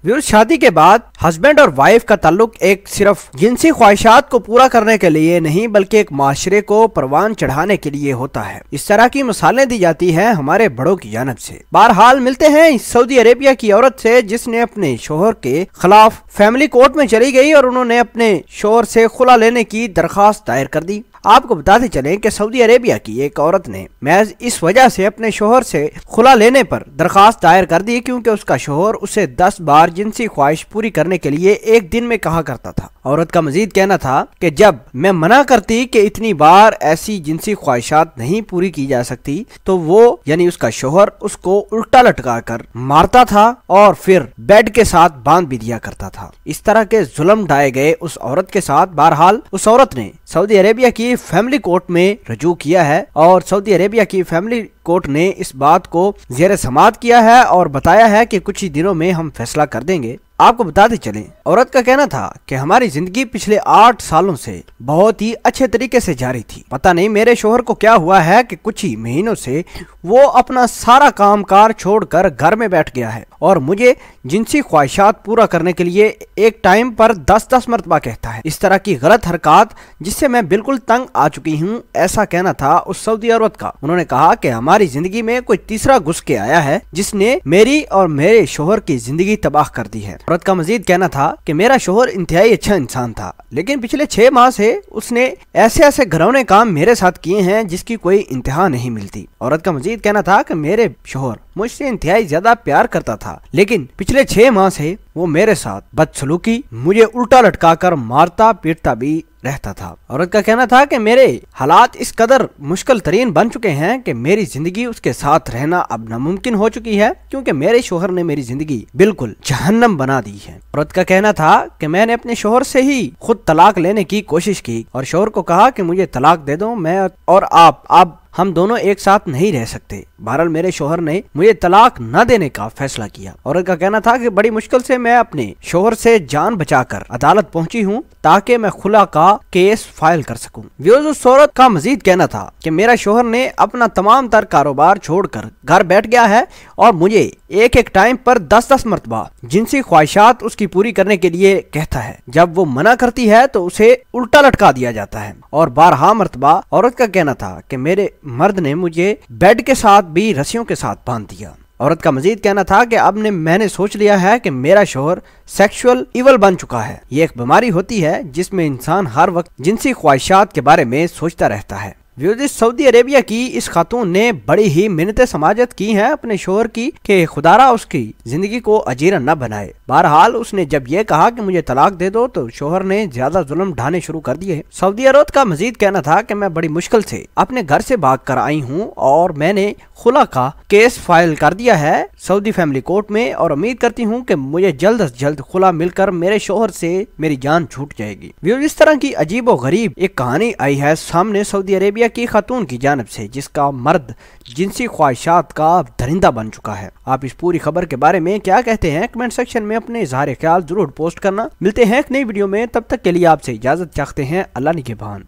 शादी के बाद हस्बैंड और वाइफ का ताल्लुक एक सिर्फ जिनसी ख्वाहिशात को पूरा करने के लिए नहीं बल्कि एक माशरे को परवान चढ़ाने के लिए होता है। इस तरह की मिसालें दी जाती हैं हमारे बड़ों की जानिब से। बहरहाल मिलते हैं सऊदी अरेबिया की औरत से जिसने अपने शोहर के खिलाफ फैमिली कोर्ट में चली गई और उन्होंने अपने शोहर से खुला लेने की दरखास्त दायर कर दी। आपको बताते चलें कि सऊदी अरेबिया की एक औरत ने महज इस वजह से अपने शोहर से खुला लेने पर दरखास्त दायर कर दी क्योंकि उसका शोहर उसे 10 बार जिनसी ख्वाहिश पूरी करने के लिए एक दिन में कहा करता था। औरत का मजीद कहना था कि जब मैं मना करती कि इतनी बार ऐसी जिनसी ख्वाहिशात नहीं पूरी की जा सकती तो वो यानी उसका शोहर उसको उल्टा लटका कर मारता था और फिर बेड के साथ बांध भी दिया करता था। इस तरह के जुल्म ढाए गए उस औरत के साथ बहरहाल उस औरत ने सऊदी अरेबिया की फैमिली कोर्ट में रजू किया है और सऊदी अरेबिया की फैमिली कोर्ट ने इस बात को ज़ेर समाअत किया है और बताया है कि कुछ ही दिनों में हम फैसला कर देंगे। आपको बताते चलें, औरत का कहना था कि हमारी जिंदगी पिछले 8 सालों से बहुत ही अच्छे तरीके से जारी थी। पता नहीं मेरे शोहर को क्या हुआ है कि कुछ ही महीनों से वो अपना सारा कामकाज छोड़कर घर में बैठ गया है और मुझे जिनसी ख्वाहिशात पूरा करने के लिए एक टाइम पर 10-10 मरतबा कहता है। इस तरह की गलत हरकत जिससे मैं बिल्कुल तंग आ चुकी हूँ, ऐसा कहना था उस सऊदी औरत का। उन्होंने कहा कि हमारी जिंदगी में कोई तीसरा घुस के आया है जिसने मेरी और मेरे शोहर की जिंदगी तबाह कर दी है। औरत का मजीद कहना था कि मेरा शोहर इंतहाई अच्छा इंसान था लेकिन पिछले 6 माह से उसने ऐसे घरौने काम मेरे साथ किए हैं जिसकी कोई इंतहा नहीं मिलती। औरत का मजीद कहना था कि मेरे शोहर मुझसे इंतहाई ज्यादा प्यार करता था लेकिन पिछले 6 माह से वो मेरे साथ बदसलूकी, मुझे उल्टा लटका कर मारता पीटता भी रहता था। औरत का कहना था कि मेरे हालात इस कदर मुश्किल तरीन बन चुके हैं कि मेरी जिंदगी उसके साथ रहना अब नामुमकिन हो चुकी है क्योंकि मेरे शोहर ने मेरी जिंदगी बिल्कुल जहन्नम बना दी है। औरत का कहना था कि मैंने अपने शोहर से ही खुद तलाक लेने की कोशिश की और शोहर को कहा कि मुझे तलाक दे दो, मैं और आप अब हम दोनों एक साथ नहीं रह सकते। बहरहाल मेरे शोहर ने मुझे तलाक न देने का फैसला किया। औरत का कहना था कि बड़ी मुश्किल से मैं अपने शोहर से जान बचाकर अदालत पहुंची हूं ताकि मैं खुला का केस फाइल कर सकूं। उस औरत का मजीद कहना था कि मेरा शोहर ने अपना तमाम तर कारोबार छोड़कर घर बैठ गया है और मुझे एक टाइम पर 10-10 मरतबा जिनसी ख्वाहिशात उसकी पूरी करने के लिए कहता है। जब वो मना करती है तो उसे उल्टा लटका दिया जाता है और 12 मरतबा औरत का कहना था कि मेरे मर्द ने मुझे बेड के साथ भी रस्सियों के साथ बांध दिया। औरत का मजीद कहना था कि अब मैंने सोच लिया है कि मेरा शोहर सेक्सुअल इवल बन चुका है। ये एक बीमारी होती है जिसमें इंसान हर वक्त जिनसी ख्वाहिशात के बारे में सोचता रहता है। सऊदी अरेबिया की इस खातून ने बड़ी ही मिन्नतें समाजत की हैं अपने शोहर की कि खुदारा उसकी जिंदगी को अजीरा न बनाए। बहरहाल उसने जब ये कहा कि मुझे तलाक दे दो तो शोहर ने ज्यादा जुल्म ढाने शुरू कर दिए। सऊदी औरत का मजीद कहना था कि मैं बड़ी मुश्किल से अपने घर से भाग कर आई हूँ और मैंने खुला का केस फाइल कर दिया है सऊदी फैमिली कोर्ट में और उम्मीद करती हूँ कि मुझे जल्द से जल्द खुला मिलकर मेरे शोहर से मेरी जान छूट जाएगी। इस तरह की अजीब और गरीब एक कहानी आई है सामने सऊदी अरेबिया की खातून की जानिब से जिसका मर्द जिनसी ख्वाहिशात का दरिंदा बन चुका है। आप इस पूरी खबर के बारे में क्या कहते हैं कमेंट सेक्शन में अपने इज़हार ख्याल जरूर पोस्ट करना। मिलते हैं एक नई वीडियो में, तब तक के लिए आपसे इजाजत चाहते हैं। अल्लाह निगहबान।